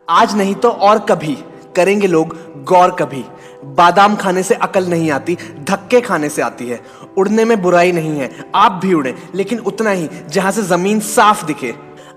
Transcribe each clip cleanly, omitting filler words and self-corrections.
आज नहीं तो और कभी करेंगे लोग गौर कभी। बादाम खाने से अकल नहीं आती, धक्के खाने से आती है। उड़ने में बुराई नहीं है, आप भी उड़े, लेकिन उतना ही जहां से जमीन साफ दिखे।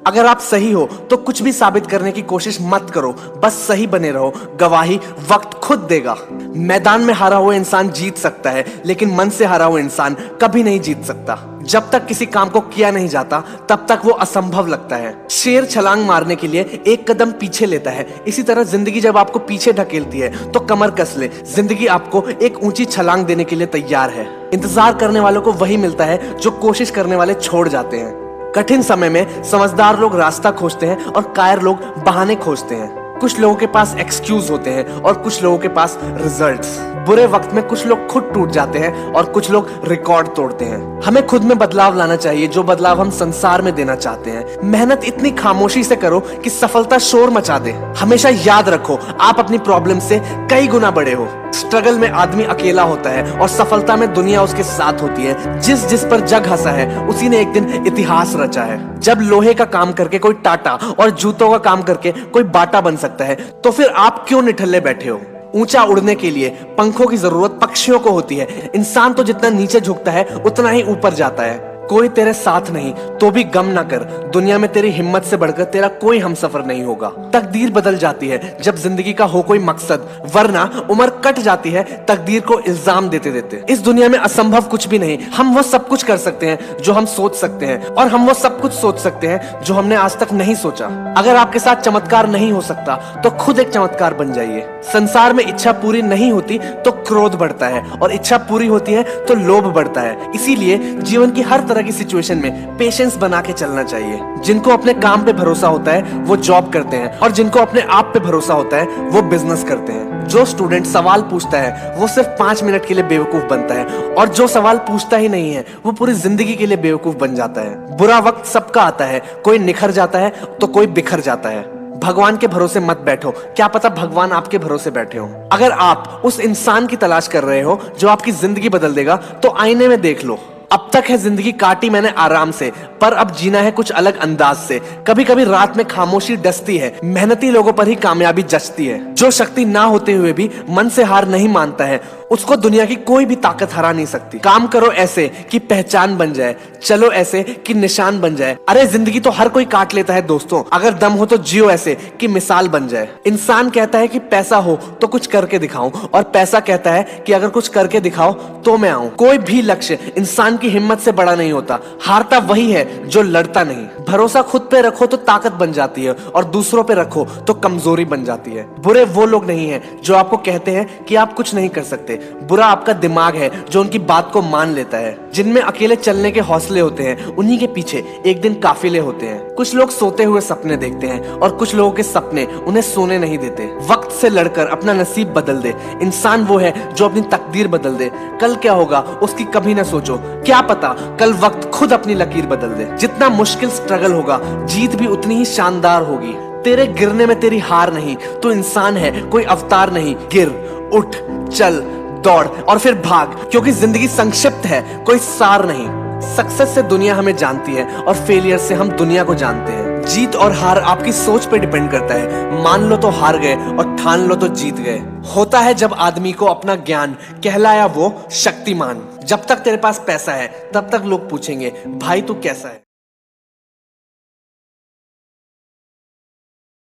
अगर आप सही हो तो कुछ भी साबित करने की कोशिश मत करो, बस सही बने रहो, गवाही वक्त खुद देगा। मैदान में हारा हुआ इंसान जीत सकता है, लेकिन मन से हारा हुआ इंसान कभी नहीं जीत सकता। जब तक किसी काम को किया नहीं जाता तब तक वो असंभव लगता है। शेर छलांग मारने के लिए एक कदम पीछे लेता है, इसी तरह जिंदगी जब आपको पीछे ढकेलती है तो कमर कस ले, जिंदगी आपको एक ऊंची छलांग देने के लिए तैयार है। इंतजार करने वालों को वही मिलता है जो कोशिश करने वाले छोड़ जाते हैं। कठिन समय में समझदार लोग रास्ता खोजते हैं और कायर लोग बहाने खोजते हैं। कुछ लोगों के पास एक्सक्यूज होते हैं और कुछ लोगों के पास रिजल्ट्स। बुरे वक्त में कुछ लोग खुद टूट जाते हैं और कुछ लोग रिकॉर्ड तोड़ते हैं। हमें खुद में बदलाव लाना चाहिए, जो बदलाव हम संसार में देना चाहते हैं। मेहनत इतनी खामोशी से करो कि सफलता शोर मचा दे। हमेशा याद रखो, आप अपनी प्रॉब्लम से कई गुना बड़े हो। स्ट्रगल में आदमी अकेला होता है और सफलता में दुनिया उसके साथ होती है। जिस जिस पर जग हंसा है उसी ने एक दिन इतिहास रचा है। जब लोहे का काम करके कोई टाटा और जूतों का काम करके कोई बाटा बन सकता है, तो फिर आप क्यों निठल्ले बैठे हो? ऊंचा उड़ने के लिए पंखों की जरूरत पक्षियों को होती है। इंसान तो जितना नीचे झुकता है उतना ही ऊपर जाता है। कोई तेरे साथ नहीं तो भी गम ना कर, दुनिया में तेरी हिम्मत से बढ़कर तेरा कोई हमसफर नहीं होगा। तकदीर बदल जाती है जब जिंदगी का हो कोई मकसद, वरना उम्र कट जाती है तकदीर को इल्जाम देते देते। इस दुनिया में असंभव कुछ भी नहीं। हम वो सब कुछ कर सकते हैं जो हम सोच सकते हैं, और हम वो सब कुछ सोच सकते हैं जो हमने आज तक नहीं सोचा। अगर आपके साथ चमत्कार नहीं हो सकता तो खुद एक चमत्कार बन जाइए। संसार में इच्छा पूरी नहीं होती तो क्रोध बढ़ता है, और इच्छा पूरी होती है तो लोभ बढ़ता है। इसीलिए जीवन की हर तरह की सिचुएशन में पेशेंस बना के चलना चाहिए। जिनको अपने काम पे भरोसा होता है वो जॉब करते हैं, और जिनको अपने आप पे भरोसा होता है वो बिजनेस करते हैं। जो स्टूडेंट सवाल पूछता है वो सिर्फ 5 मिनट के लिए बेवकूफ बनता है, और जो सवाल पूछता ही नहीं है वो पूरी जिंदगी के लिए बेवकूफ बन जाता है। बुरा वक्त सबका आता है, कोई निखर जाता है तो कोई बिखर जाता है। भगवान के भरोसे मत बैठो, क्या पता भगवान आपके भरोसे बैठे हो। अगर आप उस इंसान की तलाश कर रहे हो जो आपकी जिंदगी बदल देगा, तो आईने में देख लो। अब तक है जिंदगी काटी मैंने आराम से, पर अब जीना है कुछ अलग अंदाज से। कभी कभी रात में खामोशी डसती है, मेहनती लोगों पर ही कामयाबी जचती है। जो शक्ति ना होते हुए भी मन से हार नहीं मानता है, उसको दुनिया की कोई भी ताकत हरा नहीं सकती। काम करो ऐसे कि पहचान बन जाए, चलो ऐसे कि निशान बन जाए। अरे जिंदगी तो हर कोई काट लेता है दोस्तों, अगर दम हो तो जियो ऐसे कि मिसाल बन जाए। इंसान कहता है कि पैसा हो तो कुछ करके दिखाऊं, और पैसा कहता है कि अगर कुछ करके दिखाओ तो मैं आऊं। कोई भी लक्ष्य इंसान की हिम्मत से बड़ा नहीं होता। हारता वही है जो लड़ता नहीं। भरोसा खुद पे रखो तो ताकत बन जाती है, और दूसरों पे रखो तो कमजोरी बन जाती है। बुरे वो लोग नहीं है जो आपको कहते हैं कि आप कुछ नहीं कर सकते। बुरा आपका दिमाग है जो उनकी बात को मान लेता है। जिनमें अकेले चलने के हौसले होते हैं, उन्हीं के पीछे एक दिन काफिले होते हैं। कुछ लोग सोते हुए सपने देखते हैं, और कुछ लोगों के सपने उन्हें सोने नहीं देते। वक्त से लड़कर अपना नसीब बदल दे। इंसान वो है जो अपनी तकदीर बदल दे। कल क्या होगा उसकी कभी ना सोचो, क्या पता कल वक्त खुद अपनी लकीर बदल दे। जितना मुश्किल स्ट्रगल होगा, जीत भी उतनी ही शानदार होगी। तेरे गिरने में तेरी हार नहीं, तो इंसान है कोई अवतार नहीं। गिर, उठ, चल, दौड़ और फिर भाग, क्योंकि जिंदगी संक्षिप्त है, कोई सार नहीं। सक्सेस से दुनिया हमें जानती है, और फेलियर से हम दुनिया को जानते हैं। जीत और हार आपकी सोच पे डिपेंड करता है। मान लो तो हार गए, और ठान लो तो जीत गए। होता है जब आदमी को अपना ज्ञान, कहलाया वो शक्तिमान। जब तक तेरे पास पैसा है तब तक लोग पूछेंगे भाई तू कैसा है।